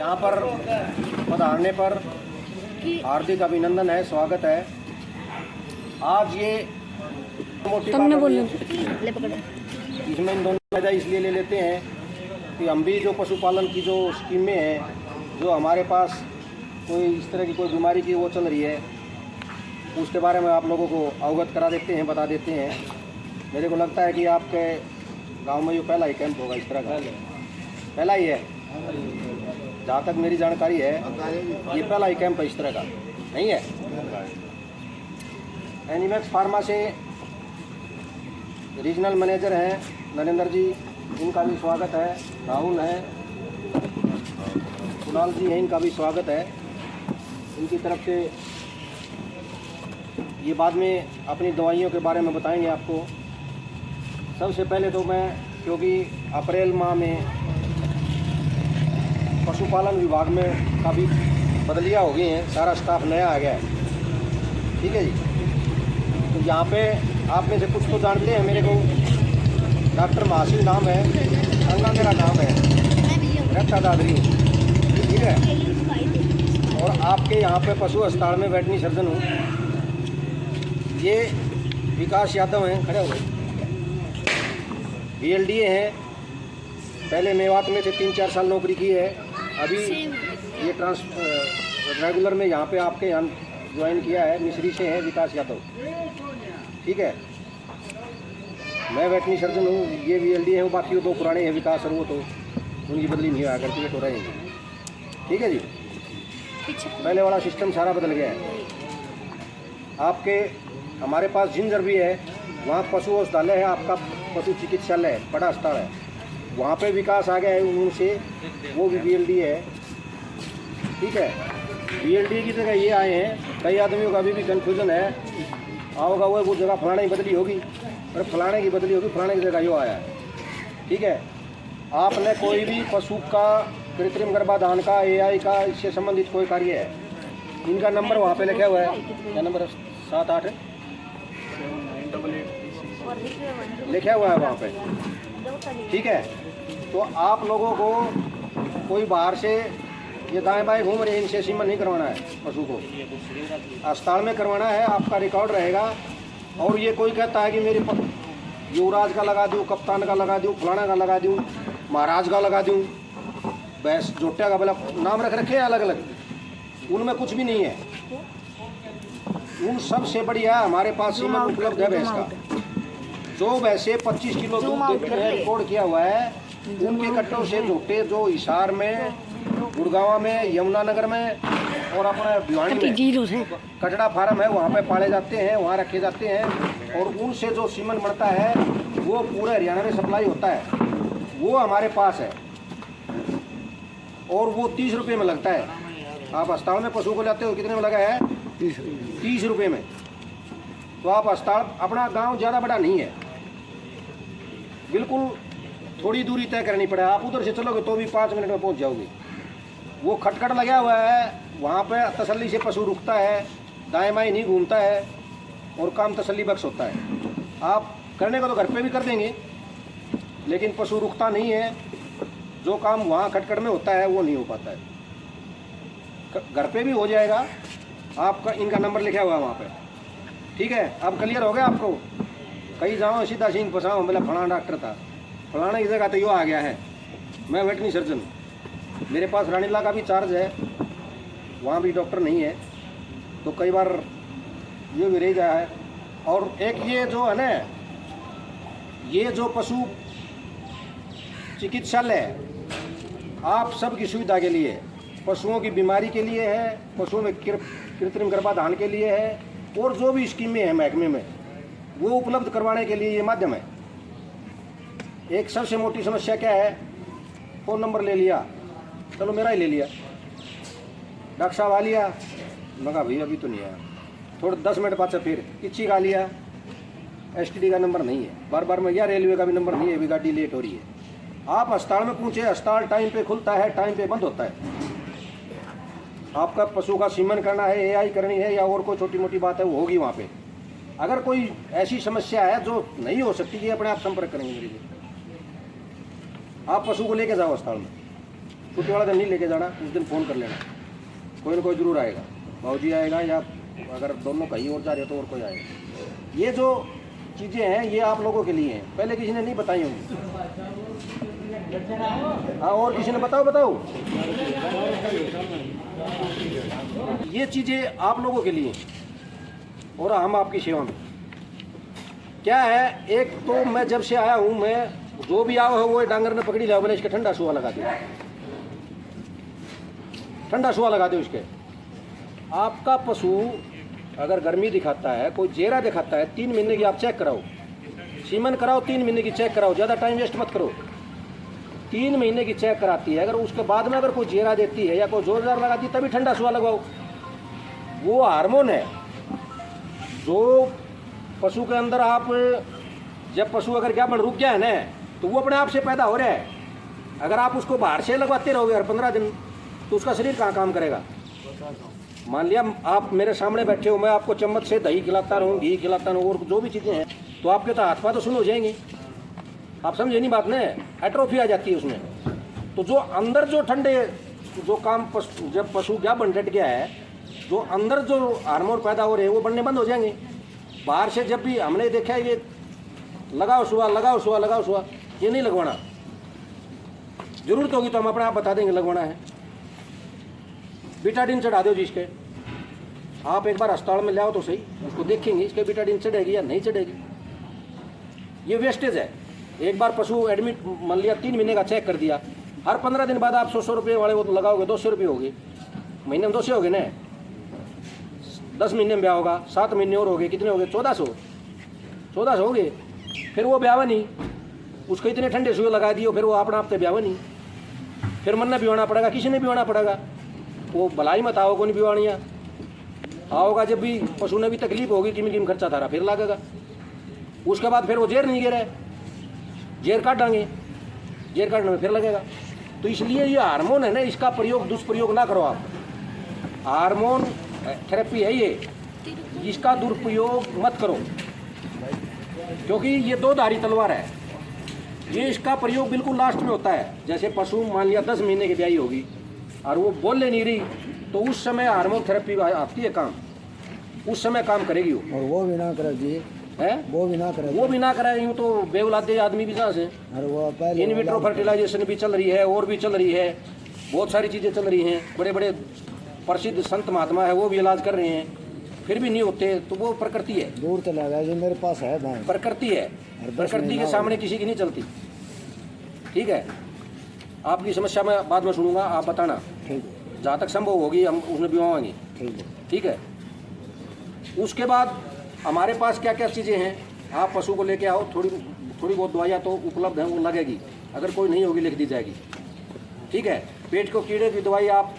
यहाँ पर पधारने पर हार्दिक अभिनंदन है, स्वागत है। आज ये मोटी इसमें इन दोनों फायदा इसलिए ले लेते हैं कि हम भी जो पशुपालन की जो स्कीमें हैं, जो हमारे पास कोई इस तरह की कोई बीमारी की वो चल रही है, उसके बारे में आप लोगों को अवगत करा देते हैं, बता देते हैं। मेरे को लगता है कि आपके गांव में ये पहला ही कैंप होगा इस तरह का, पहला ही है जहाँ तक मेरी जानकारी है। ये पहला ही कैंप है इस तरह का, नहीं है। एनिमैक्स फार्मा से रीजनल मैनेजर हैं नरेंद्र जी, इनका भी स्वागत है। राहुल हैं, कुणाल जी हैं, इनका भी स्वागत है। इनकी तरफ से ये बाद में अपनी दवाइयों के बारे में बताएंगे आपको। सबसे पहले तो मैं, क्योंकि अप्रैल माह में पशुपालन विभाग में काफ़ी बदलियाँ हो गई हैं, सारा स्टाफ नया आ गया है, ठीक है जी। तो यहाँ पे आप में से कुछ तो जानते हैं मेरे को, डॉक्टर महासिन नाम है, अंगा मेरा नाम है, रक्षा दादरी, ठीक है। और आपके यहाँ पे पशु अस्पताल में वेटरनरी सर्जन हूँ। ये विकास यादव हैं, खड़े हो गए, BLDA हैं, पहले मेवात में थे, 3-4 साल नौकरी की है। अभी ये रेगुलर में यहाँ पे आपके यहाँ ज्वाइन किया है, मिस्री से है विकास यादव, ठीक है। मैं वेटरनरी सर्जन हूँ, ये BLDA है, वो बाकी वो 2 पुराने हैं विकास, और वो तो उनकी बदली नहीं हुआ करती है, तो रहेंगे, ठीक है जी। पहले वाला सिस्टम सारा बदल गया है। आपके हमारे पास जिंजर भी है, वहाँ पशु औषधालय है, आपका पशु चिकित्सालय है, बड़ा अस्पताल है, वहाँ पे विकास आ गया है उनसे, वो भी BLDA है, ठीक है। BLDA की जगह ये आए हैं। कई आदमियों का अभी भी कन्फ्यूजन है, आओगा वो जगह फलाने की बदली होगी, और फलाने की बदली होगी, फलाने की जगह यो आया है, ठीक है। आपने कोई भी पशु का कृत्रिम गर्भाधान का, AI का, इससे संबंधित कोई कार्य है, इनका नंबर वहाँ पे लिखा हुआ है, क्या नंबर है, 7-8 लिखा हुआ है वहाँ पे, ठीक है। तो आप लोगों को कोई बाहर से ये दाएं बाएं घूम रहे, इनसे सीमन नहीं करवाना है, पशु को अस्पताल में करवाना है, आपका रिकॉर्ड रहेगा। और ये कोई कहता है कि मेरे युवराज का लगा दूँ, कप्तान का लगा दूँ, फलाना का लगा दूँ, महाराज का लगा दूँ, भैंस जोटिया का, बोला नाम रख रखे हैं अलग अलग, उनमें कुछ भी नहीं है। उन सबसे बढ़िया हमारे पास सीमन उपलब्ध है भैंस का, जो वैसे 25 किलो दूध देते हैं, रिकॉर्ड किया हुआ है। उनके कट्टों से झोटे जो हिसार में, गुड़गांव में, यमुनानगर में, और अपने भिवानी में कचड़ा फार्म है, वहाँ पे पाले जाते हैं, वहाँ रखे जाते हैं। और उनसे जो सीमन बनता है वो पूरे हरियाणा में सप्लाई होता है, वो हमारे पास है, और वो 30 रुपये में लगता है। आप अस्पताल में पशु को लाते हो, कितने में लगा है? 30 रुपये में। तो आप अस्पताल, अपना गांव ज़्यादा बड़ा नहीं है, बिल्कुल थोड़ी दूरी तय करनी पड़े। आप उधर से चलोगे तो भी 5 मिनट में पहुंच जाओगे। वो खटखट लगा हुआ है, वहाँ पे तसल्ली से पशु रुकता है, दाएं बाएं नहीं घूमता है, और काम तसल्ली बख्श होता है। आप करने को तो घर पे भी कर देंगे, लेकिन पशु रुकता नहीं है। जो काम वहाँ खटखट में होता है वो नहीं हो पाता है। घर पे भी हो जाएगा, आपका इनका नंबर लिखा हुआ है वहाँ पे, ठीक है। अब क्लियर हो गया आपको? कहीं जाओ सीधा सीन फंसाओ, मेरा फलाना डॉक्टर था, फलाना की जगह तो यो आ गया है। मैं वेटरनरी सर्जन, मेरे पास रानीला का भी चार्ज है, वहाँ भी डॉक्टर नहीं है, तो कई बार ये भी रह गया है। और एक ये जो है ना, ये जो पशु चिकित्सालय आप सबकी सुविधा के लिए, पशुओं की बीमारी के लिए है, पशुओं में कृत्रिम गर्भाधान के लिए है, और जो भी स्कीमें हैं महकमे में, वो उपलब्ध करवाने के लिए ये माध्यम है। एक सबसे मोटी समस्या क्या है? फ़ोन नंबर ले लिया, चलो मेरा ही ले लिया, डॉक्टर साहब आ लिया, लगा भैया अभी तो नहीं आया, थोड़ा 10 मिनट बाद से फिर किसी का लिया, STD का नंबर नहीं है, बार बार में, या रेलवे का भी नंबर नहीं है, अभी गाड़ी लेट हो रही है। आप अस्पताल में पूछे, अस्पताल टाइम पे खुलता है, टाइम पे बंद होता है। आपका पशु का सीमन करना है, AI करनी है, या और कोई छोटी मोटी बात है, वो होगी वहाँ पे। अगर कोई ऐसी समस्या है जो नहीं हो सकती, ये अपने आप संपर्क करेंगे मेरे लिए। आप पशु को लेके जाओ अस्पताल में, छुट्टी वाला दिन नहीं लेके जाना, उस दिन फ़ोन कर लेना, कोई ना कोई ज़रूर आएगा, भाऊजी आएगा या अगर दोनों कहीं और जा रहे हो तो और कोई आएगा। ये जो चीज़ें हैं ये आप लोगों के लिए हैं, पहले किसी ने नहीं बताई होंगी। हाँ, और किसी ने बताओ। ये चीज़ें आप लोगों के लिए और हम आपकी सेवा में। क्या है, एक तो मैं जब से आया हूँ, मैं जो भी आओ है वो डांगर ने पकड़ी लिया, मैंने इसके ठंडा सुहा लगा दो, ठंडा सुहा लगा दो इसके। आपका पशु अगर गर्मी दिखाता है, कोई जेरा दिखाता है, 3 महीने की आप चेक कराओ, सीमन कराओ, 3 महीने की चेक कराओ, ज़्यादा टाइम वेस्ट मत करो। 3 महीने की चेक कराती है, अगर उसके बाद में अगर कोई जेरा देती है या कोई जोरदार लगाती है तभी ठंडा सुहा लगवाओ। वो हार्मोन है जो पशु के अंदर, आप जब पशु अगर क्या रुक गया है ना तो वो अपने आप से पैदा हो रहा है। अगर आप उसको बाहर से लगवाते रहोगे हर 15 दिन तो उसका शरीर कहाँ काम करेगा। मान लिया आप मेरे सामने बैठे हो, मैं आपको चम्मच से दही खिलाता रहूँ, घी खिलाता रहूँ और जो भी चीज़ें हैं, तो आपके तो हाथ पाँव तो सुन हो जाएंगे। आप समझे नहीं बात ने, एट्रोफी आ जाती है उसमें। तो जो अंदर जो ठंडे जो काम जब पशु क्या बन डट गया है, जो अंदर जो हार्मोन पैदा हो रहे हैं वो बनने बंद हो जाएंगे। बाहर से जब भी हमने देखा है ये लगाओ सुहा, ये नहीं लगवाना। जरूरत होगी तो हम अपने आप बता देंगे लगवाना है। बीटाडीन चढ़ा दो जिसके, आप एक बार अस्पताल में ले आओ तो सही, उसको देखेंगे इसके बीटाडीन चढ़ेगी या नहीं चढ़ेगी। ये वेस्टेज है। एक बार पशु एडमिट मान लिया 3 महीने का चेक कर दिया, हर 15 दिन बाद आप 100 रुपये वाले वो तो लगाओगे, 200 रुपये होगे, महीने में 200 हो गए ना, 10 महीने में ब्याह होगा, 7 महीने और हो गए, कितने हो गए, 1400 हो गए। फिर वो ब्याह नहीं, उसको इतने ठंडे सुए लगा दिए, फिर वो अपना आप तो ब्याह नहीं, फिर मन ने बिवाना पड़ेगा, किसी ने बिवाना पड़ेगा। वो भलाई मत आओ, नहीं बिवानिया आओगा, जब भी पशु ने भी तकलीफ होगी, किम खर्चा थारा फिर लागेगा। उसके बाद फिर वो जेर नहीं गिरा, जेर काट डांगे, जेर काटने में फिर लगेगा। तो इसलिए ये हार्मोन है ना, इसका प्रयोग दुष्प्रयोग ना करो आप। हार्मोन थेरेपी है ये, इसका दुरुपयोग मत करो, क्योंकि ये 2 धारी तलवार है। ये इसका प्रयोग बिल्कुल लास्ट में होता है। जैसे पशु मान लिया 10 महीने की ब्याही होगी और वो बोलने नहीं रही, तो उस समय हार्मोन थेरेपी आती है काम, उस समय काम करेगी वो। और वो भी ना करे जी है, वो भी ना करे यूँ तो बेवलादे आदमी भी जहाँ से। और वो पहले इन विट्रो फर्टिलाइजेशन भी चल रही है, और भी चल रही है, बहुत सारी चीज़ें चल रही हैं। बड़े बड़े प्रसिद्ध संत महात्मा है वो भी इलाज कर रहे हैं, फिर भी नहीं होते। तो वो प्रकृति है, दूर चला गया जी, मेरे पास है भैंस, प्रकृति है, प्रकृति के सामने किसी की नहीं चलती। ठीक है, आपकी समस्या मैं बाद में सुनूंगा, आप बताना, ठीक है, जहाँ तक संभव होगी हम उसमें बिवाएंगे। ठीक है। उसके बाद हमारे पास क्या क्या चीज़ें हैं, आप पशु को लेके आओ, थोड़ी बहुत दवाइयाँ तो उपलब्ध हैं, वो लगेगी, अगर कोई नहीं होगी लिख दी जाएगी। ठीक है। पेट को कीड़े की दवाई आप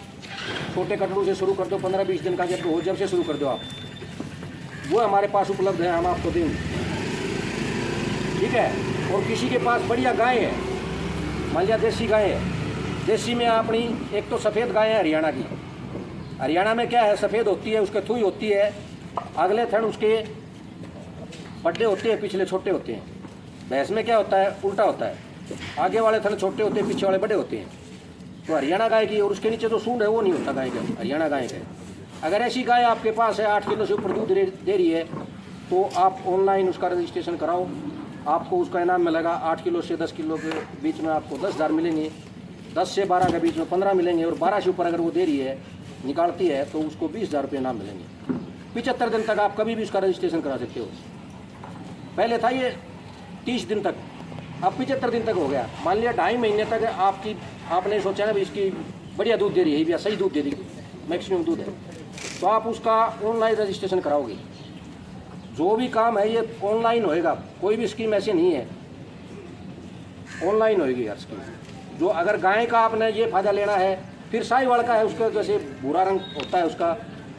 छोटे कटड़ू से शुरू कर दो, 15-20 दिन का जब से शुरू कर दो आप, वो हमारे पास उपलब्ध है, हम आपको देंगे। ठीक है। और किसी के पास बढ़िया गाय है, मान लिया देसी गाय है, देसी में अपनी एक तो सफ़ेद गाय है हरियाणा की। हरियाणा में क्या है, सफ़ेद होती है, उसके थुई होती है, अगले थन उसके बड़े होते हैं, पिछले छोटे होते हैं। भैंस में क्या होता है, उल्टा होता है, आगे वाले थन छोटे होते हैं, पीछे वाले बड़े होते हैं। तो हरियाणा गाय की, और उसके नीचे जो सूंड है वो नहीं होता गाय का, हरियाणा गाय का। अगर ऐसी गाय आपके पास है, 8 किलो से ऊपर दूध दे रही है, तो आप ऑनलाइन उसका रजिस्ट्रेशन कराओ, आपको उसका इनाम मिलेगा। 8 किलो से 10 किलो के बीच में आपको 10,000 मिलेंगे, 10 से 12 के बीच में 15 मिलेंगे, और 12 से ऊपर अगर वो दे रही है, निकालती है, तो उसको 20,000 रुपये इनाम मिलेंगे। 75 दिन तक आप कभी भी उसका रजिस्ट्रेशन करा सकते हो। पहले था ये 30 दिन तक, अब 75 दिन तक हो गया। मान लिया 2.5 महीने तक आपने सोचा ना भी इसकी बढ़िया दूध दे रही है, या सही दूध दे देगी, मैक्सिमम दूध है, तो आप उसका ऑनलाइन रजिस्ट्रेशन कराओगे। जो भी काम है ये ऑनलाइन होएगा, कोई भी स्कीम ऐसी नहीं है, ऑनलाइन होएगी हर स्कीम। जो अगर गाय का आपने ये फ़ायदा लेना है, फिर साहिवाल का है, उसका जैसे भूरा रंग होता है, उसका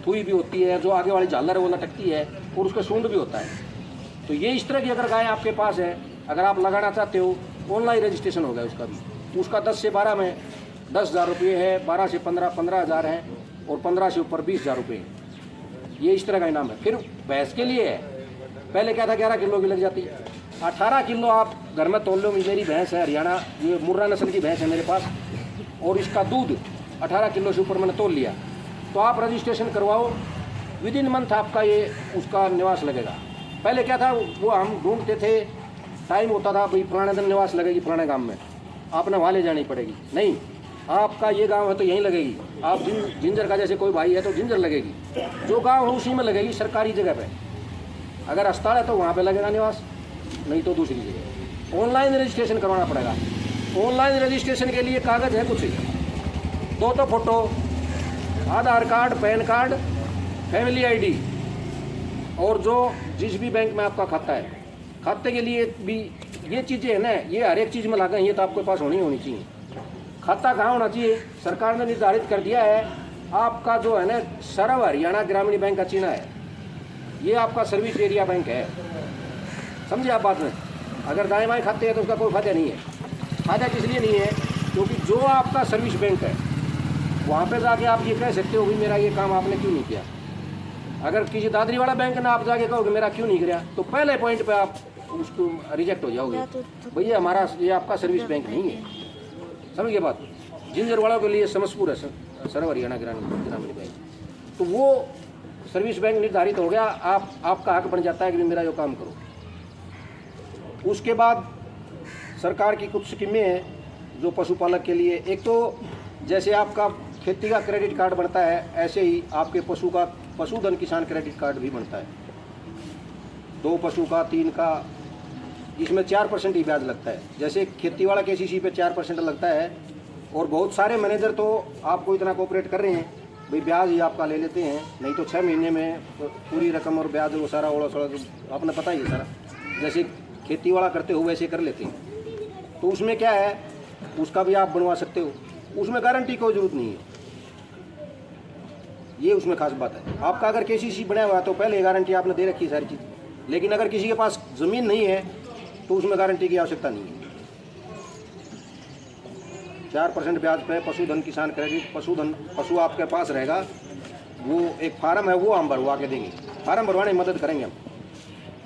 थुई भी होती है, जो आगे वाली झालर है वो लटकती है, और उसका सूंड भी होता है। तो ये इस तरह की अगर गाय आपके पास है, अगर आप लगाना चाहते हो, ऑनलाइन रजिस्ट्रेशन होगा उसका भी। उसका 10 से 12 में 10,000 रुपये है, 12 से 15 15,000 है, और 15 से ऊपर 20,000 रुपये है। ये इस तरह का इनाम है। फिर भैंस के लिए है, पहले क्या था 11 किलो की लग जाती, 18 किलो आप घर में तोल लो। मेरी भैंस है हरियाणा, ये मुर्रा नस्ल की भैंस है मेरे पास, और इसका दूध 18 किलो से ऊपर मैंने तोल लिया, तो आप रजिस्ट्रेशन करवाओ, विद इन मंथ आपका ये उसका निवास लगेगा। पहले क्या था, वो हम ढूंढते थे, टाइम होता था भाई फलाने दिन निवास लगेगी फलाने गांव में, आपने वहाँ ले जानी पड़ेगी। नहीं, आपका ये गांव है तो यहीं लगेगी। आप जिंजर का जैसे कोई भाई है तो जिंजर लगेगी, जो गांव है उसी में लगेगी, सरकारी जगह पे। अगर अस्पताल है तो वहाँ पे लगेगा निवास, नहीं तो दूसरी जगह। ऑनलाइन रजिस्ट्रेशन करवाना पड़ेगा। ऑनलाइन रजिस्ट्रेशन के लिए कागज़ है कुछ, 2 photo, Aadhaar card, PAN card, family ID, और जो जिस भी बैंक में आपका खाता है, खाते के लिए भी ये चीज़ें है ना, ये हर एक चीज़ में लगा, ये तो आपके पास होनी चाहिए। खाता कहाँ होना चाहिए, सरकार ने निर्धारित कर दिया है। आपका जो है ना सर्व हरियाणा ग्रामीण बैंक का चिन्ह है, ये आपका सर्विस एरिया बैंक है। समझे आप बात में? अगर दाएँ बाएँ खाते हैं तो उसका कोई फायदा नहीं है। फायदा किस लिए नहीं है, क्योंकि जो आपका सर्विस बैंक है वहाँ पे जाके आप ये कह सकते हो कि मेरा ये काम आपने क्यों नहीं किया। अगर किसी दादरी वाला बैंक ना आप जाके कहोगे मेरा क्यों नहीं किया, तो पहले पॉइंट पे आप उसको रिजेक्ट हो जाओगे, भैया हमारा ये आपका सर्विस बैंक नहीं है। समझिए बात। जिंजर वालों के लिए समसपुर है सर्व हरियाणा ग्रामीण बैंक, तो वो सर्विस बैंक निर्धारित हो गया, आपका हक बन जाता है कि मेरा जो काम करो। उसके बाद सरकार की कुछ स्कीमें हैं जो पशुपालक के लिए। एक तो जैसे आपका खेती का क्रेडिट कार्ड बनता है, ऐसे ही आपके पशुधन किसान क्रेडिट कार्ड भी बनता है। 2 पशु का, 3 का, इसमें 4% ही ब्याज लगता है। जैसे खेती वाला KCC पे 4% लगता है, और बहुत सारे मैनेजर तो आपको इतना कोऑपरेट कर रहे हैं भाई ब्याज ही आपका ले लेते हैं, नहीं तो 6 महीने में पूरी रकम और ब्याज वो सारा ओला सोड़ा आपने पता ही है सारा, जैसे खेती वाला करते हो वैसे कर लेते हैं। तो उसमें क्या है, उसका भी आप बनवा सकते हो, उसमें गारंटी कोई ज़रूरत नहीं है। ये उसमें खास बात है। आपका अगर KCC बनाया हुआ है तो पहले गारंटी आपने दे रखी है सारी चीज़, लेकिन अगर किसी के पास ज़मीन नहीं है तो उसमें गारंटी की आवश्यकता नहीं है। 4% ब्याज पे पशुधन किसान क्रेडिट, पशु आपके पास रहेगा, वो एक फार्म है वो हम भरवा के देंगे, फार्म भरवाने में मदद करेंगे हम।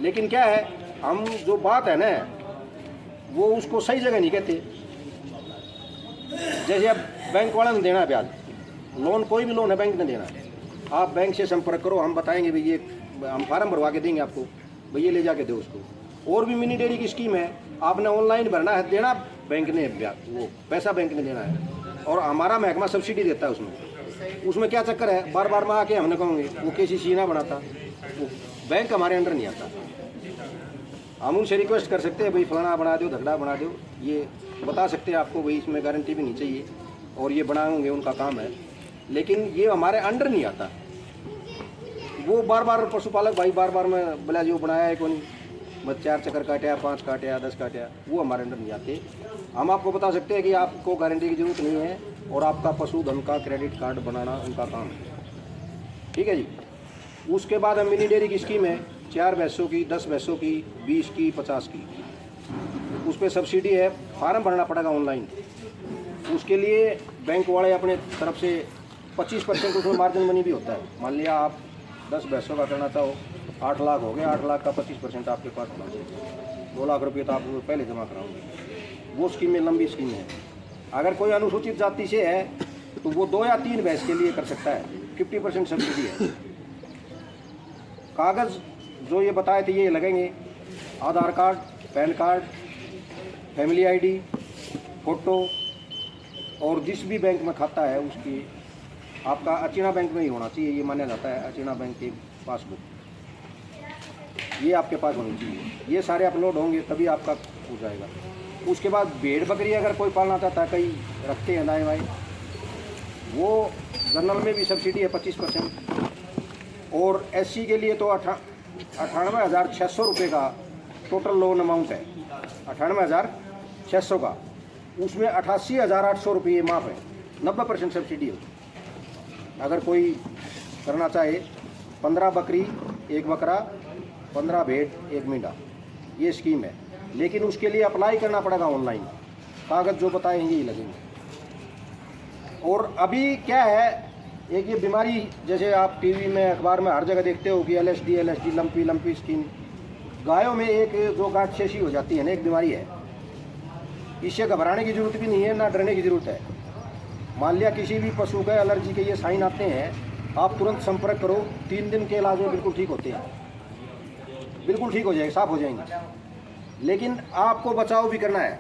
लेकिन क्या है, हम जो बात है ना वो उसको सही जगह नहीं कहते। जैसे अब बैंक वाला ने देना है ब्याज, लोन कोई भी लोन है बैंक ने देना है, आप बैंक से संपर्क करो, हम बताएंगे भाई ये हम फार्म भरवा के देंगे आपको, भैया ले जाके दो उसको। और भी मिनी डेयरी की स्कीम है, आपने ऑनलाइन भरना है, देना बैंक ने ब्याज, वो पैसा बैंक ने देना है, और हमारा महकमा सब्सिडी देता है उसमें क्या चक्कर है, बार बार में आके हमने कहोगे वो KCC ना बनाता, वो बैंक हमारे अंडर नहीं आता। हम उनसे रिक्वेस्ट कर सकते हैं भाई फलाना बना दो, धगड़ा बना दो, ये बता सकते हैं आपको भाई इसमें गारंटी भी नहीं चाहिए, और ये बनाएंगे उनका काम है, लेकिन ये हमारे अंडर नहीं आता। वो बार बार पशुपालक भाई बार बार में बोला जो बनाया है कौन, बस 4 चक्कर काटे, 5 काटे, 10 काटे, वो हमारे अंडर नहीं आते। हम आपको बता सकते हैं कि आपको गारंटी की जरूरत नहीं है, और आपका पशुधन का क्रेडिट कार्ड बनाना उनका काम है। ठीक है जी। उसके बाद हम मिनी डेयरी की स्कीम है, 4 भैंसों की, 10 भैंसों की, 20 की, 50 की, उस पर सब्सिडी है, फार्म भरना पड़ेगा ऑनलाइन। उसके लिए बैंक वाले अपने तरफ से 25% उसमें मार्जिन मनी भी होता है। मान लिया आप 10 भैंसों का करना चाहो, 8 लाख हो गया, 8 लाख का 25% आपके पास होना चाहिए, 2 लाख रुपये तो आप पहले जमा कराओगे। वो स्कीमें लंबी स्कीम है। अगर कोई अनुसूचित जाति से है तो वो 2 या 3 भैंस के लिए कर सकता है, 50% सब्सिडी है। कागज़ जो ये बताए थे ये लगेंगे, Aadhaar card, PAN card, family ID, photo, और जिस भी बैंक में खाता है उसकी, आपका अचीना बैंक में ही होना चाहिए, ये माना जाता है, अचीना बैंक की पासबुक ये आपके पास होनी चाहिए। ये सारे अपलोड होंगे तभी आपका हो जाएगा। उसके बाद भेड़ बकरी अगर कोई पालना चाहता है, कई रखते हैं दाएँ बाएँ, वो जनरल में भी सब्सिडी है 25%, और SC के लिए तो 98,600 रुपये का टोटल लोन अमाउंट है, 98,600 का, उसमें 88,800 रुपये माफ़ है, 90% सब्सिडी है। अगर कोई करना चाहे 15 बकरी 1 बकरा, 15 भेड़ 1 मेंढा, ये स्कीम है, लेकिन उसके लिए अप्लाई करना पड़ेगा ऑनलाइन, कागज़ जो बताएंगे ही लगेंगे। और अभी क्या है, एक ये बीमारी जैसे आप टीवी में अखबार में हर जगह देखते हो कि LSD लंपी स्किन, गायों में एक जो गांठशेशी हो जाती है ना, एक बीमारी है, इससे घबराने की ज़रूरत भी नहीं है, ना डरने की ज़रूरत है। मान लिया किसी भी पशु के एलर्जी के ये साइन आते हैं, आप तुरंत संपर्क करो। 3 दिन के इलाज में बिल्कुल ठीक होते हैं, बिल्कुल ठीक हो जाएंगे, साफ हो जाएंगे। लेकिन आपको बचाव भी करना है।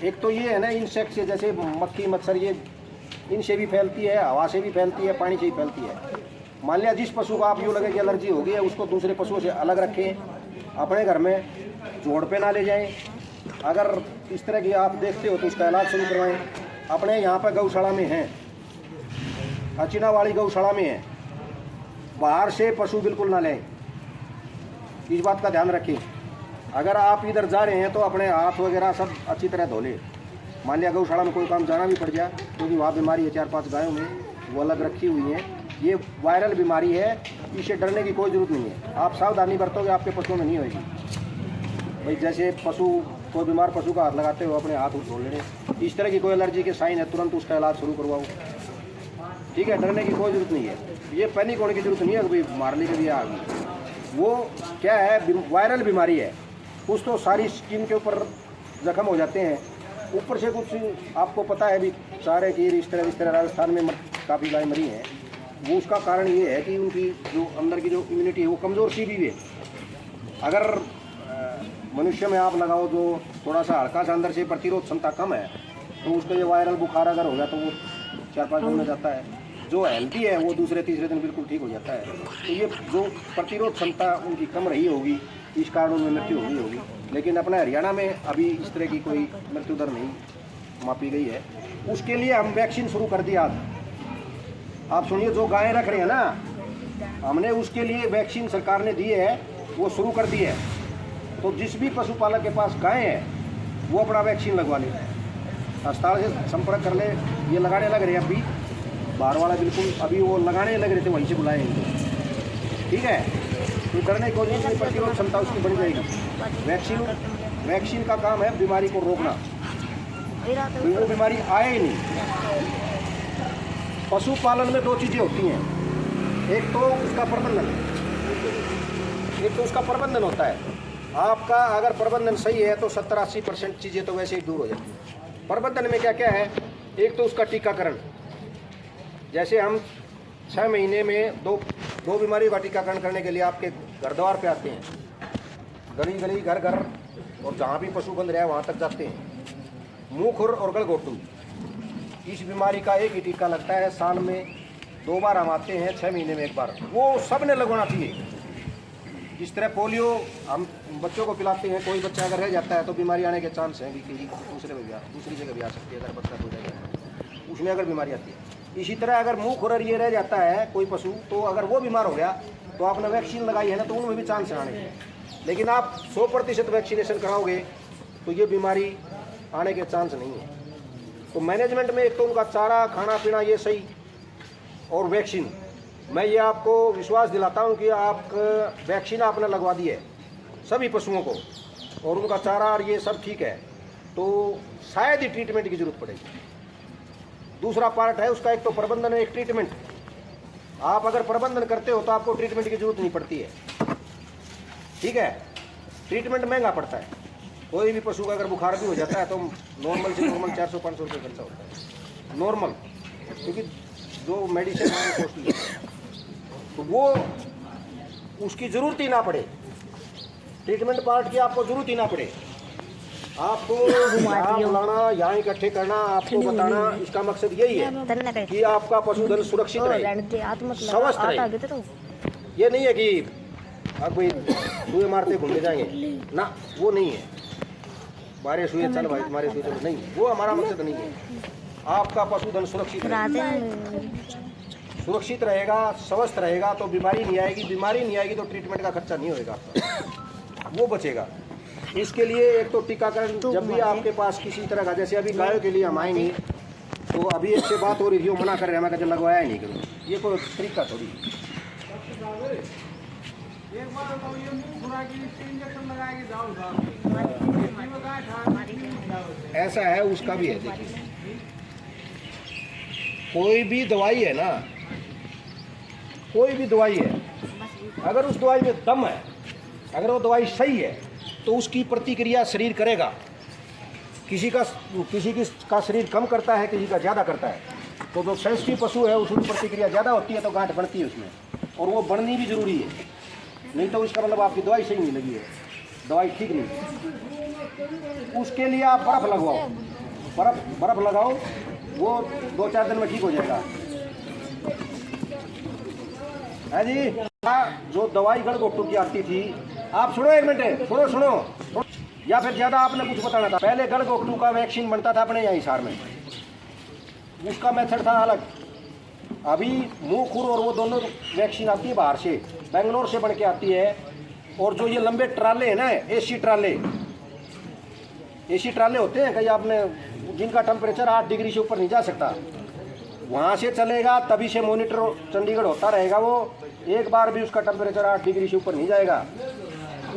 एक तो ये है ना, इंसेक्ट से, जैसे मक्खी मच्छर, ये इनसे भी फैलती है, हवा से भी फैलती है, पानी से भी फैलती है। मान लिया जिस पशु को आप यूँ लगे कि एलर्जी हो गई है, उसको दूसरे पशुओं से अलग रखें, अपने घर में जोड़ पे ना ले जाएं। अगर इस तरह की आप देखते हो तो उसका इलाज शुरू करवाएं। अपने यहाँ पर गौशाला में हैं, अचिना वाली गौशाला में है, बाहर से पशु बिल्कुल ना लें, इस बात का ध्यान रखें। अगर आप इधर जा रहे हैं तो अपने हाथ वगैरह सब अच्छी तरह धो लें। मान लिया गौशाला में कोई काम जाना भी पड़ जाए, क्योंकि वहाँ बीमारी है 4-5 गायों में, वो अलग रखी हुई हैं। ये वायरल बीमारी है, इसे डरने की कोई ज़रूरत नहीं है। आप सावधानी बरतोगे, आपके पशुओं में नहीं होगी। भाई जैसे पशु, कोई बीमार पशु का हाथ लगाते हो, अपने हाथ धो लेने। इस तरह की कोई एलर्जी के साइन है, तुरंत उसका इलाज शुरू करवाओ, ठीक है। डरने की कोई ज़रूरत नहीं है, ये पैनिक होने की ज़रूरत नहीं है कि भाई मारने के लिए आ गई। वो क्या है, वायरल बीमारी है। कुछ तो सारी स्किन के ऊपर जख्म हो जाते हैं, ऊपर से कुछ आपको पता है भी सारे की इस तरह राजस्थान में काफ़ी गाय मरी हैं। वो उसका कारण ये है कि उनकी जो अंदर की जो इम्यूनिटी है वो कमज़ोर सी भी है। अगर मनुष्य में आप लगाओ जो थोड़ा सा हल्का सा अंदर से प्रतिरोध क्षमता कम है, तो उसका ये वायरल बुखार अगर हो गया तो वो 4-5 दिन में जाता है। जो हेल्दी है वो दूसरे-तीसरे दिन बिल्कुल ठीक हो जाता है। तो ये जो प्रतिरोध क्षमता उनकी कम रही होगी, इस कारण उनमें मृत्यु हुई होगी। लेकिन अपने हरियाणा में अभी इस तरह की कोई मृत्यु दर नहीं मापी गई है। उसके लिए हम वैक्सीन शुरू कर दिया। आप सुनिए, जो गायें रख रहे हैं ना, हमने उसके लिए वैक्सीन सरकार ने दी है, वो शुरू कर दी है। तो जिस भी पशुपालक के पास गायें हैं वो अपना वैक्सीन लगवा ले, अस्पताल से संपर्क कर ले। ये लगाने लग रहे हैं अभी, बाहर वाला बिल्कुल अभी वो लगाने लग रहे थे, वहीं से बुलाए इनको, ठीक है। तो डरने को नहीं, प्रतिरोध क्षमता उसकी बढ़ जाएगी। वैक्सीन का काम है बीमारी को रोकना, वो बीमारी आए ही नहीं। पशुपालन में 2 चीज़ें होती हैं, एक तो उसका प्रबंधन, एक तो उसका प्रबंधन होता है। आपका अगर प्रबंधन सही है तो 70-80% चीज़ें तो वैसे ही दूर हो जाती हैं। प्रबंधन में क्या क्या है, एक तो उसका टीकाकरण। जैसे हम 6 महीने में दो बीमारियों का टीकाकरण करने के लिए आपके घर द्वार पे आते हैं, गली गली घर घर, और जहाँ भी पशु बंध रहा है वहाँ तक जाते हैं। मुँह खुर और गलघोटू, इस बीमारी का एक ही टीका लगता है। साल में 2 बार हम आते हैं, 6 महीने में 1 बार, वो सब ने लगवाना चाहिए। जिस तरह पोलियो हम बच्चों को पिलाते हैं, कोई बच्चा अगर रह जाता है तो बीमारी आने के चांस हैं कि दूसरी जगह भी आ सकती है। अगर बच्चा हो जाएगा उसमें अगर बीमारी आती है, इसी तरह अगर मुँह खुर ये रह जाता है कोई पशु, तो अगर वो बीमार हो गया तो आपने वैक्सीन लगाई है ना, तो उनमें भी चांस है आने के। लेकिन आप 100% वैक्सीनेशन कराओगे तो ये बीमारी आने के चांस नहीं है। तो मैनेजमेंट में एक तो उनका चारा, खाना पीना ये सही, और वैक्सीन। मैं ये आपको विश्वास दिलाता हूँ कि आप वैक्सीन आपने लगवा दी है सभी पशुओं को, और उनका चारा और ये सब ठीक है, तो शायद ही ट्रीटमेंट की जरूरत पड़ेगी। दूसरा पार्ट है उसका, एक तो प्रबंधन है, एक ट्रीटमेंट। आप अगर प्रबंधन करते हो तो आपको ट्रीटमेंट की जरूरत नहीं पड़ती है, ठीक है। ट्रीटमेंट महंगा पड़ता है। कोई भी पशु का अगर बुखार भी हो जाता है तो नॉर्मल से नॉर्मल 400-500 रुपये खर्चा होता है नॉर्मल, क्योंकि जो मेडिसिन है कॉस्टली है। तो वो उसकी ज़रूरत ही ना पड़े, ट्रीटमेंट पार्ट की आपको ज़रूरत ही ना पड़े। आपको यहाँ बुलाना, यहाँ इकट्ठे करना, आपको बताना, इसका मकसद यही है कि आपका पशुधन सुरक्षित रहे, स्वस्थ रहे। ये नहीं है कि अब भाई सुए मारते घूमने जाएंगे ना, वो नहीं है। मारे सुए चल भाई, तुम्हारे सुए चल, नहीं, वो हमारा मकसद नहीं है। आपका पशुधन सुरक्षित रहेगा, स्वस्थ रहेगा तो बीमारी नहीं आएगी। बीमारी नहीं आएगी तो ट्रीटमेंट का खर्चा नहीं होएगा आपका, वो बचेगा। इसके लिए एक तो टीकाकरण, जब भी आपके पास किसी तरह का, जैसे अभी गायों के लिए हम आएंगे तो अभी एक से बात हो रही थी, वो मना कर रहे हैं, हमें कहते लगवाया ही नहीं करूँ, ये कोई तरीका थोड़ी। ऐसा है, उसका भी है। देखिए, कोई भी दवाई है ना, कोई भी दवाई है, अगर उस दवाई में दम है, अगर वो दवाई सही है तो उसकी प्रतिक्रिया शरीर करेगा। किसी का शरीर कम करता है, किसी का ज़्यादा करता है। तो जो सेंसिटिव पशु है उसकी प्रतिक्रिया ज़्यादा होती है तो गांठ बढ़ती है उसमें, और वो बढ़नी भी जरूरी है, नहीं तो इसका मतलब आपकी दवाई सही नहीं लगी है, दवाई ठीक नहीं। उसके लिए आप बर्फ़ लगवाओ, बर्फ़ लगाओ, वो 2-4 दिन में ठीक हो जाएगा। है जी। जो दवाई गलघोटू की आती थी, आप सुनो एक मिनट, सुनो, या फिर ज़्यादा आपने कुछ बताना था। पहले गलघोटू का वैक्सीन बनता था अपने यहाँ हिसार में, उसका मेथड था अलग। अभी मुंह खुर और वो दोनों वैक्सीन आती है बाहर से, बेंगलोर से बन के आती है। और जो ये लंबे ट्राले हैं ना, एसी ट्राले होते हैं कहीं आपने, जिनका टेम्परेचर 8 डिग्री से ऊपर नहीं जा सकता, वहाँ से चलेगा, तभी से मॉनिटर चंडीगढ़ होता रहेगा। वो एक बार भी उसका टेम्परेचर 8 डिग्री से ऊपर नहीं जाएगा।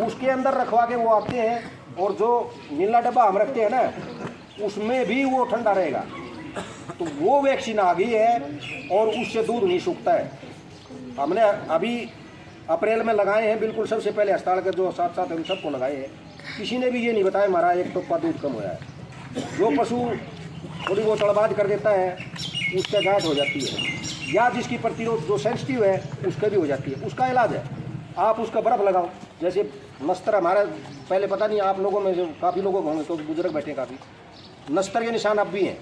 उसके अंदर रखवा के वो आते हैं, और जो नीला डब्बा हम रखते हैं ना, उसमें भी वो ठंडा रहेगा। तो वो वैक्सीन आ गई है, और उससे दूध नहीं सूखता है। हमने अभी अप्रैल में लगाए हैं, बिल्कुल सबसे पहले अस्पताल के जो साथ हम सबको लगाए हैं। किसी ने भी ये नहीं बताया हमारा 1 टोपा दूध कम हुआ है। जो पशु थोड़ी वो तड़बाज कर देता है, उससे गांठ हो जाती है, या जिसकी प्रतिरोध जो सेंसिटिव है उसका भी हो जाती है। उसका इलाज है, आप उसका बर्फ़ लगाओ। जैसे नस्तर हमारा पहले पता नहीं, आप लोगों में जो काफ़ी लोगों को होंगे, तो बुजुर्ग बैठे हैं काफ़ी, नस्तर के निशान अब भी हैं।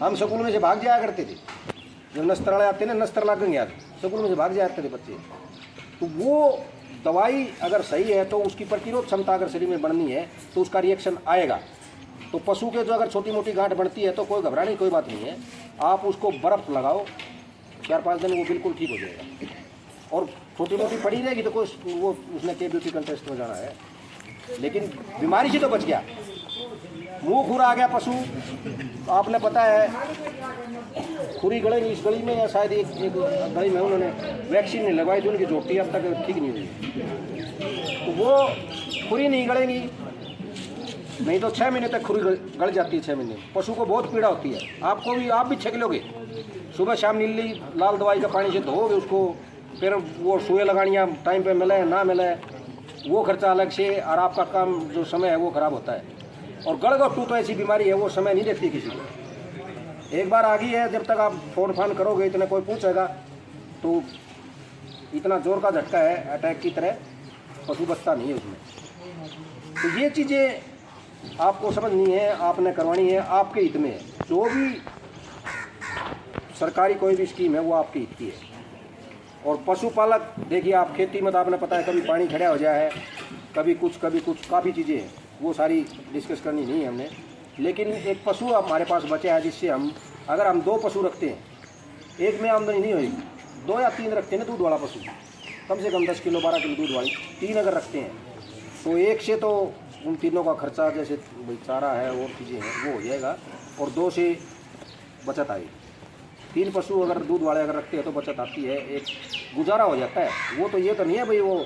हम स्कूल में से भाग जाया करते थे, जब नस्तर वाले आते ना, नस्तर लग गए याद, स्कूल में से भाग जाया करते थे बच्चे। तो वो दवाई अगर सही है तो उसकी प्रतिरोध क्षमता अगर शरीर में बढ़नी है तो उसका रिएक्शन आएगा। तो पशु के जो अगर छोटी मोटी गांठ बढ़ती है तो कोई घबराने की कोई बात नहीं है, आप उसको बर्फ़ लगाओ, 4-5 दिन वो बिल्कुल ठीक हो जाएगा। और छोटी मोटी पड़ी रहेगी तो कोई वो उसने के ब्यूटी कंटेस्ट में जाना है, लेकिन बीमारी से तो बच गया। मुंह खुर आ गया पशु, आपने पता है खुरी गलेगी, इस गली में या शायद एक गली में उन्होंने वैक्सीन नहीं लगवाई तो उनकी झोटी अब तक ठीक नहीं हुई। तो वो खुरी नहीं गलेगी, नहीं तो 6 महीने तक खुरी गल जाती है। 6 महीने पशु को बहुत पीड़ा होती है। आपको भी, आप भी छक लोगे, सुबह शाम नीली लाल दवाई का पानी से धोओगे उसको, फिर वो सुई लगानियाँ टाइम पे मिले ना मिले, वो खर्चा अलग से, और आपका काम जो समय है वो ख़राब होता है। और गलघोटू तो ऐसी बीमारी है, वो समय नहीं देती किसी को। एक बार आ गई है, जब तक आप फ़ोन फान करोगे, इतना कोई पूछेगा तो इतना जोर का झटका है अटैक की तरह, पशु बचता नहीं है उसमें। तो ये चीज़ें आपको समझनी है, आपने करवानी है, आपके हित में है। जो भी सरकारी कोई भी स्कीम है वो आपके हित की है। और पशुपालक देखिए, आप खेती में तो आपने पता है कभी पानी खड़ा हो जाए, कभी कुछ काफ़ी चीज़ें हैं, वो सारी डिस्कस करनी नहीं है हमने। लेकिन एक पशु हमारे पास बचा है जिससे हम, अगर हम 2 पशु रखते हैं, एक में आमदनी नहीं होगी, 2 या 3 रखते हैं ना दूध वाला पशु, कम से कम 10 किलो 12 किलो दूध वाली 3 अगर रखते हैं, तो एक से तो उन तीनों का खर्चा, जैसे चारा है और चीज़ें हैं, वो हो जाएगा, और 2 से बचत आएगी। 3 पशु अगर दूध वाले अगर रखते हैं तो बचत आती है, एक गुजारा हो जाता है। वो तो ये तो नहीं है भाई वो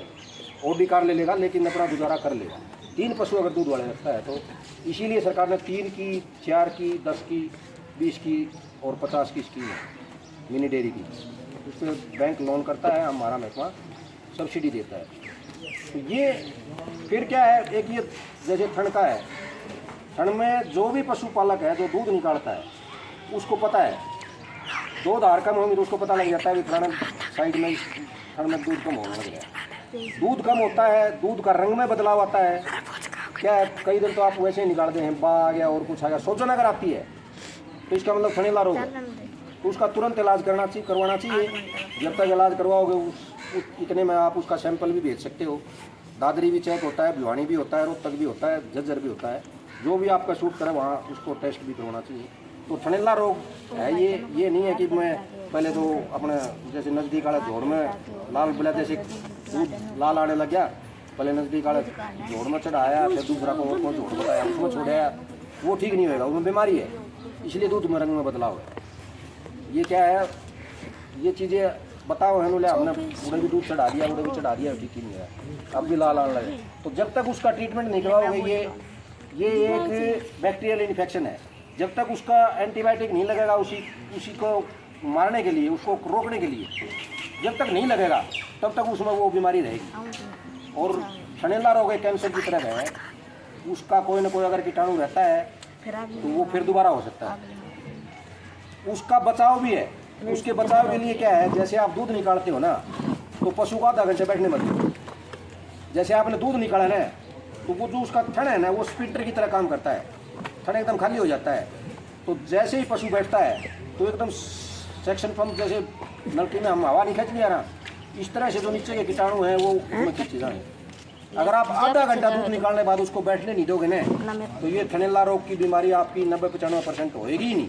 ओडी कार ले लेगा, लेकिन अपना गुजारा कर लेगा। 3 पशु अगर दूध वाले रखता है तो इसीलिए सरकार ने 3 की, 4 की, 10 की, 20 की और 50 की स्कीम है मिनी डेयरी की। उस पर बैंक लोन करता है, हमारा महकमा सब्सिडी देता है। तो ये फिर क्या है, एक ये जैसे ठंड का है, ठंड में जो भी पशुपालक है जो दूध निकालता है उसको पता है, 2 धार कम होंगी तो उसको पता लग जाता है कि फलाना साइड में ठंड में दूध कम होने लग गया। दूध कम होता है, दूध का रंग में बदलाव आता है। क्या है, कई दिन तो आप वैसे ही निकालते हैं, बाघ आ गया और कुछ आ गया, सोजन अगर आती है तो इसका मतलब थनेला रोग है, तो उसका तुरंत इलाज करवाना चाहिए। जब तक इलाज करवाओगे इतने में आप उसका सैंपल भी भेज सकते हो। दादरी भी चेक होता है, भिवानी भी होता है, रोहतक भी होता है, झज्जर भी होता है, जो भी आपका सूट करे वहाँ उसको टेस्ट भी करवाना चाहिए। तो थनेला रोग है ये नहीं है कि मैं पहले तो अपने जैसे नज़दीक वाले झोड़ में लाल बिला जैसे दूध लाल आने लग गया, पहले नज़दीक वाले झोड़ में चढ़ाया, फिर दूसरा को झोड़ बताया, उसमें छोड़ाया, वो ठीक नहीं होगा, उसमें बीमारी है, इसलिए दूध में रंग में बदलाव है। ये क्या है, ये चीज़ें बताओ है बोले हमने उड़े भी दूध चढ़ा दिया, उड़े भी चढ़ा दिया, ठीक ही नहीं है, अब भी लाल आने लगे। तो जब तक उसका ट्रीटमेंट नहीं करवाओगे, ये एक बैक्टीरियल इन्फेक्शन है, जब तक उसका एंटीबायोटिक नहीं लगेगा उसी को मारने के लिए, उसको रोकने के लिए, जब तक नहीं लगेगा तब तक उसमें वो बीमारी रहेगी। और थनेला रोग एक कैंसर की तरह है, उसका कोई ना कोई अगर कीटाणु रहता है तो वो फिर दोबारा हो सकता है। उसका बचाव भी है। उसके बचाव के लिए क्या है, जैसे आप दूध निकालते हो ना, तो पशु को आधा घंटे बैठने मत दो। जैसे आपने दूध निकाला ना, तो वो जो उसका थन है ना, वो स्पिल्टर की तरह काम करता है। थन एकदम खाली हो जाता है, तो जैसे ही पशु बैठता है तो एकदम सेक्शन पंप जैसे नलकी में हम हवा नहीं खींच लिया ना, इस तरह से जो नीचे के कीटाणु हैं वो उसमें खींचे जाएँ। अगर आप आधा घंटा दूध निकालने के बाद उसको बैठने नहीं दोगे ना, तो ये थनैला रोग की बीमारी आपकी 90-95% होएगी ही नहीं।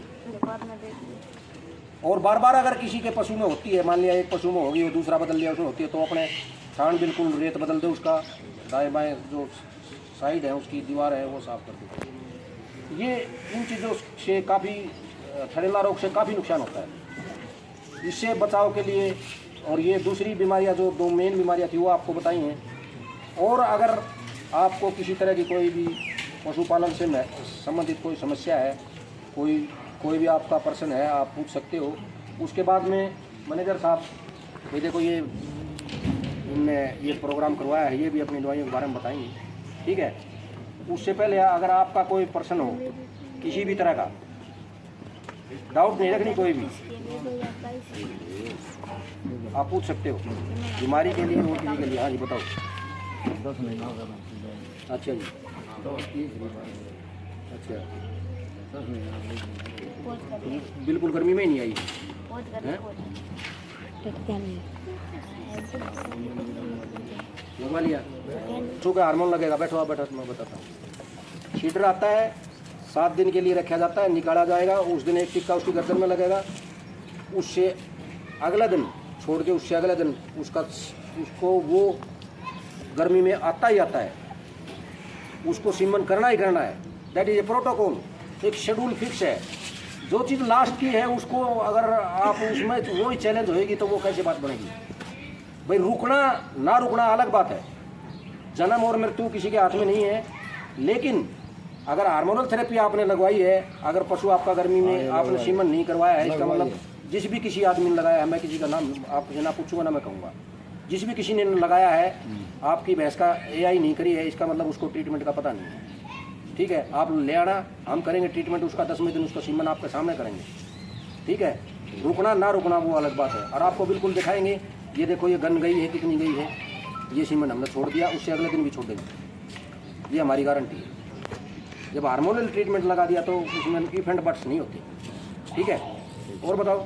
और बार बार अगर किसी के पशु में होती है, मान लिया एक पशु में होगी, वो दूसरा बदल लिया उसमें होती है, तो अपने थान बिल्कुल रेत बदल दो, उसका दाएं बाएं जो साइड है उसकी दीवार है वो साफ कर दो। ये इन चीज़ों से काफ़ी थनैला रोग से काफ़ी नुकसान होता है। इससे बचाव के लिए, और ये दूसरी बीमारियां जो 2 मेन बीमारियां थी वो आपको बताई हैं। और अगर आपको किसी तरह की कोई भी पशुपालन से संबंधित कोई समस्या है, कोई भी आपका पर्सन है, आप पूछ सकते हो। उसके बाद में मैनेजर साहब, ये देखो ये इनने ये प्रोग्राम करवाया है, ये भी अपनी दवाइयों के बारे में बताएंगे, ठीक है। उससे पहले अगर आपका कोई पर्सन हो, किसी भी तरह का डाउट नहीं रखनी, कोई भी आप पूछ सकते हो, बीमारी के लिए, वो किसी के लिए। हाँ जी बताओ। 10 महीना होगा। अच्छा जी, अच्छा, 10 महीना बिल्कुल गर्मी में ही नहीं आई है? लगवा लिया? का हार्मोन लगेगा, बैठो आप, बैठो मैं बताता हूँ। शीटर आता है, 7 दिन के लिए रखा जाता है, निकाला जाएगा। उस दिन एक टिक्का उसकी गर्दन में लगेगा, उससे अगला दिन छोड़ के उससे अगले दिन उसको वो गर्मी में आता ही आता है, उसको सीमन करना ही करना है। दैट इज ए प्रोटोकॉल, एक शेड्यूल फिक्स है। जो चीज़ लास्ट की है उसको अगर आप उसमें वो ही चैलेंज होएगी तो वो कैसे बात बनेगी भाई। रुकना ना रुकना अलग बात है, जन्म और मृत्यु किसी के हाथ में नहीं है। लेकिन अगर हार्मोनल थेरेपी आपने लगवाई है, अगर पशु आपका गर्मी में आपने सीमन नहीं करवाया है, इसका मतलब जिस भी किसी आदमी ने लगाया है, मैं किसी का नाम आपसे ना पूछूंगा ना मैं कहूँगा, जिस भी किसी ने लगाया है, आपकी भैंस का AI नहीं करी है, इसका मतलब उसको ट्रीटमेंट का पता नहीं है, ठीक है। आप ले आना, हम करेंगे ट्रीटमेंट उसका, 10वें दिन उसका सीमन आपके सामने करेंगे, ठीक है। रुकना ना रुकना वो अलग बात है। और आपको बिल्कुल दिखाएंगे, ये देखो ये गन गई है, कितनी गई है, ये सीमन हमने छोड़ दिया, उससे अगले दिन भी छोड़ देंगे, ये हमारी गारंटी है। जब हार्मोनल ट्रीटमेंट लगा दिया तो उसमें इफ एंड बट्स नहीं होती, ठीक है। और बताओ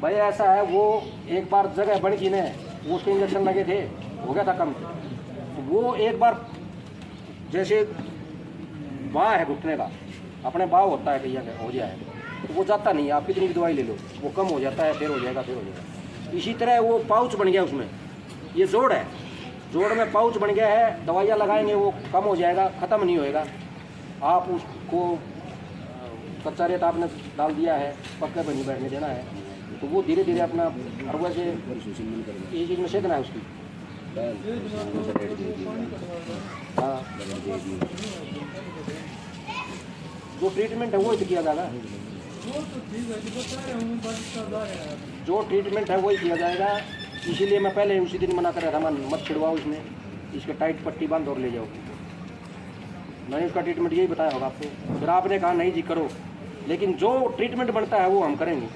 भाई, ऐसा है वो एक बार जगह बन की ने वो उसके इंजेक्शन लगे थे, हो गया था कम। वो एक बार जैसे बाँ है घुटने का, अपने बाँ होता है भैया हो जाए, तो वो जाता नहीं, आप कितनी भी दवाई ले लो वो कम हो जाता है, फिर हो जाएगा, फिर हो जाएगा। इसी तरह वो पाउच बन गया उसमें, ये जोड़ है, जोड़ में पाउच बन गया है, दवाइयाँ लगाएंगे वो कम हो जाएगा, ख़त्म नहीं होएगा। आप उसको कच्चा रेत आपने डाल दिया है, पक्के पर नहीं बैठने देना है, तो वो धीरे धीरे अपना हर वजह से ये चीज़ में सेकना है उसकी। हाँ, जो ट्रीटमेंट है वो ही किया जाएगा, जो ट्रीटमेंट है वही किया जाएगा। इसीलिए मैं पहले उसी दिन मना कर रहा था, मन मत छिड़वाओ इसमें, इसके टाइट पट्टी बांध और ले जाओ। मैंने उसका ट्रीटमेंट यही बताया होगा आपको, फिर आपने कहा नहीं जी करो, लेकिन जो ट्रीटमेंट बनता है वो हम करेंगे।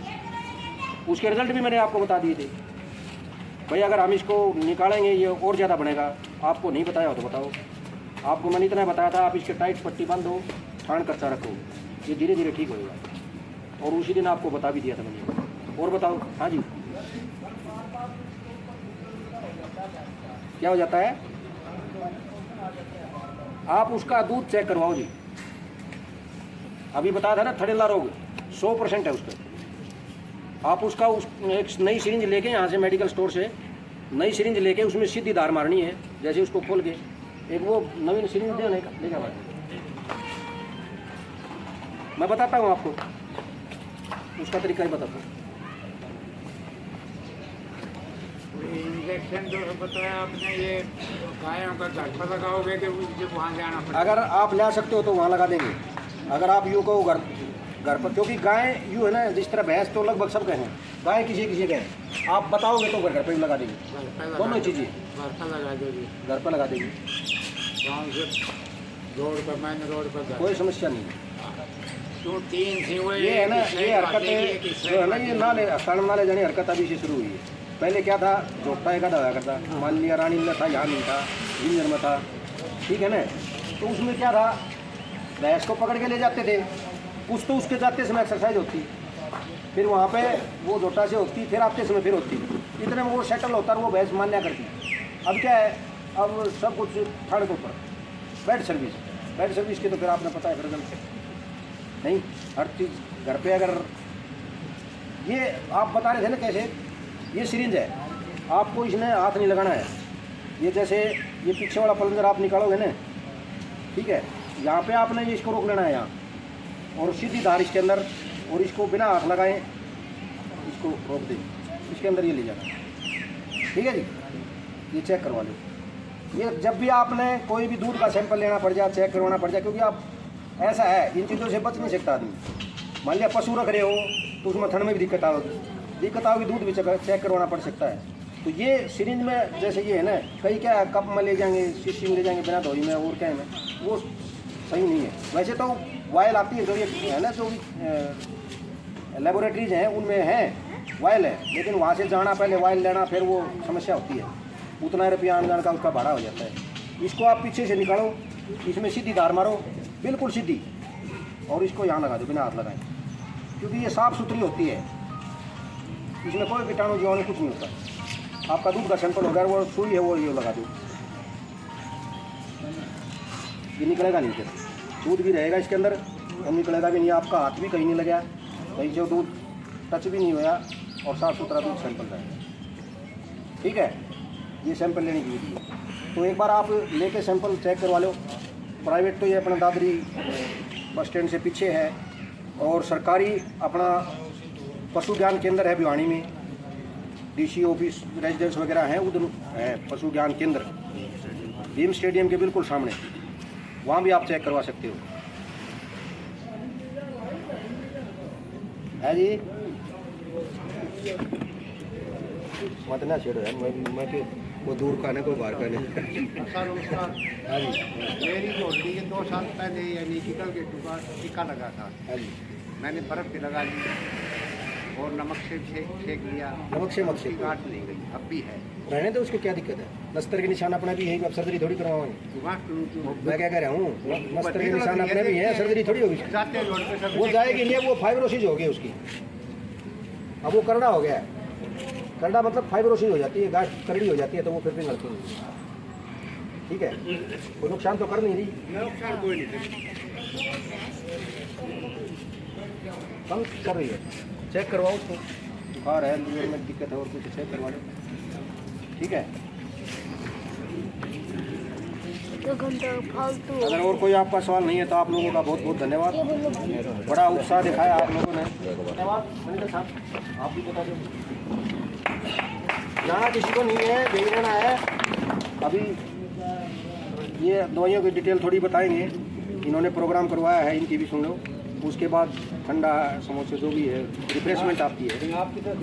उसके रिजल्ट भी मैंने आपको बता दिए थे भाई। अगर हम इसको निकालेंगे ये और ज़्यादा बनेगा, आपको नहीं बताया हो तो बताओ। आपको मैंने इतना बताया था, आप इसके टाइट पट्टी बांधो, ठाण कच्चा रखो, ये धीरे धीरे ठीक होएगा। और उसी दिन आपको बता भी दिया था मैंने। और बताओ। हाँ जी, क्या हो जाता है? आप उसका दूध चेक करवाओ जी। अभी बताया था ना थनैला रोग 100% है उसका। आप उसका एक नई सिरिंज लेके यहाँ से मेडिकल स्टोर से नई सिरिंज लेके उसमें सीधी धार मारनी है, जैसे उसको खोल के एक वो नवीन सिरिंज देने का लेगा भाई, मैं बताता हूँ आपको, उसका तरीका ही बताता हूँ। इंजेक्शन जो बताया आपने, ये गायों का घर पर लगाओगे कि वहाँ जाना पड़ेगा? अगर आप ले सकते हो तो वहाँ लगा देंगे। अगर आप यूँ कहो घर पर, क्योंकि गाय यूँ है ना, जिस तरह भैंस तो लगभग सब हैं, गाय किसी के हैं, आप बताओगे तो घर पर भी लगा देंगे। दोनों चीज़ें घर पर लगा देंगे, घर पर लगा देंगे। रोड पर मैंने रोड पर घर कोई समस्या नहीं है। तो 3 थी वो ये है ना, ये हरकतें जो है ना, ये नाले अस्पताल में नाले जाने हरकत अभी से शुरू हुई है। पहले क्या था, जोटा एक आधा होया करता, मान लिया रानी में था, यहाँ नहीं था, जिंजर में था, ठीक है ना। तो उसमें क्या था, भैंस को पकड़ के ले जाते थे, कुछ तो उसके जाते समय एक्सरसाइज होती, फिर वहाँ पे वो जोटा से होती, फिर आते समय फिर होती, इतने में वो सेटल होता और वो भैंस मान्या करती। अब क्या है, अब सब कुछ थाने के ऊपर बेड सर्विस की तो फिर आपने पता है फिर नहीं, हर चीज़ घर पे। अगर ये आप बता रहे थे ना कैसे, ये सिरिंज है, आपको इसमें हाथ नहीं लगाना है। ये जैसे ये पीछे वाला प्लंजर आप निकालोगे ना, ठीक है, यहाँ पे आपने ये इसको रोक लेना है यहाँ, और सीधी धार इसके अंदर, और इसको बिना हाथ लगाए इसको रोक दें, इसके अंदर ये ले जाना, ठीक है जी। ये चेक करवा लो। ये जब भी आपने कोई भी दूध का सैंपल लेना पड़ जाए, चेक करवाना पड़ जाए, क्योंकि आप ऐसा है, इन चीज़ों से बच नहीं सकता आदमी। मान लिया पशु रख रहे हो तो उसमें थन में भी दिक्कत आओगी, दूध भी चेक करवाना पड़ सकता है। तो ये सिरिंज में जैसे ये है ना, कई क्या है, कप में ले जाएंगे, शीशी में ले जाएंगे, बिना धोई में और क्या में, वो सही नहीं है। वैसे तो वायल आती है, जो ये है ना, जो भी लेबोरेटरीज हैं उनमें है वायल है, लेकिन वहाँ से जाना, पहले वायल लेना, फिर वो समस्या होती है, उतना रुपया आने जाने का उसका भाड़ा हो जाता है। इसको आप पीछे से निकालो, इसमें सीधी धार मारो, बिल्कुल सीधी, और इसको यहाँ लगा दो बिना हाथ लगाए, क्योंकि ये साफ़ सुथरी होती है, इसमें कोई कीटाणु जीवाणु कुछ नहीं होता। आपका दूध का सैंपल होगा, वो सुई है वो ये लगा दो, ये निकलेगा नहीं, फिर दूध भी रहेगा इसके अंदर और निकलेगा भी नहीं, आपका हाथ भी कहीं नहीं लगा, कहीं से दूध टच भी नहीं हुआ, और साफ़ सुथरा दूध सैंपल रहेगा, ठीक है। ये सैंपल लेने की विधि है। तो एक बार आप लेके सैंपल चेक करवा लो। प्राइवेट तो ये अपना दादरी बस स्टैंड से पीछे है, और सरकारी अपना पशु ज्ञान केंद्र है भिवानी में, डीसी ऑफिस रेजिडेंस वगैरह हैं, उधर है पशु ज्ञान केंद्र, भीम स्टेडियम के बिल्कुल सामने, वहाँ भी आप चेक करवा सकते हो, है जी। मत ना छेड़ो यार, मैं कि वो दूर का नहीं, कोई बाहर का नहीं। नमस्कार। हाँ जी, मेरी झोंपड़ी के 2 साल पहले यानी निकल के टीका लगा था, हाँ जी। मैंने बर्फ़ पे लगा ली और नमक से सेक लिया, नमक से मत उसकी सेक। गांठ नहीं गई, अब भी है। रहने तो उसको क्या दिक्कत है, नस्तर के निशान अपना भी है, अब सर्जरी थोड़ी करवाएंगे। मैं क्या कह रहा हूँ, नस्तर के निशान अपने भी है, सर्जरी थोड़ी होगी, जाते रोड पे सब वो जाएगी नहीं, वो फाइब्रोसिस हो गई उसकी, अब वो करड़ा हो गया है। करड़ा मतलब फाइब्रोसिस हो जाती है, गांठ करड़ी हो जाती है, तो वो फिर भी लड़ती है, ठीक है। कोई नुकसान तो कर नहीं रही, नुकसान कोई नहीं। कम कर रही है। चेक करवाओ उसको, बुखार है, लीवर में दिक्कत है और कुछ, चेक करवा लो, ठीक है। 2 घंटा फालतू। अगर और कोई आपका सवाल नहीं है तो आप लोगों का बहुत बहुत धन्यवाद, बड़ा उत्साह दिखाया आप लोगों ने, धन्यवाद। मनिंदर साहब आप भी बता दो, जाना किसी को नहीं है, यही रहना है। अभी ये दवाइयों की डिटेल थोड़ी बताएंगे, इन्होंने प्रोग्राम करवाया है, इनकी भी सुन लो, उसके बाद ठंडा समोसे जो भी है रिफ्रेशमेंट आपकी है। आपकी तरफ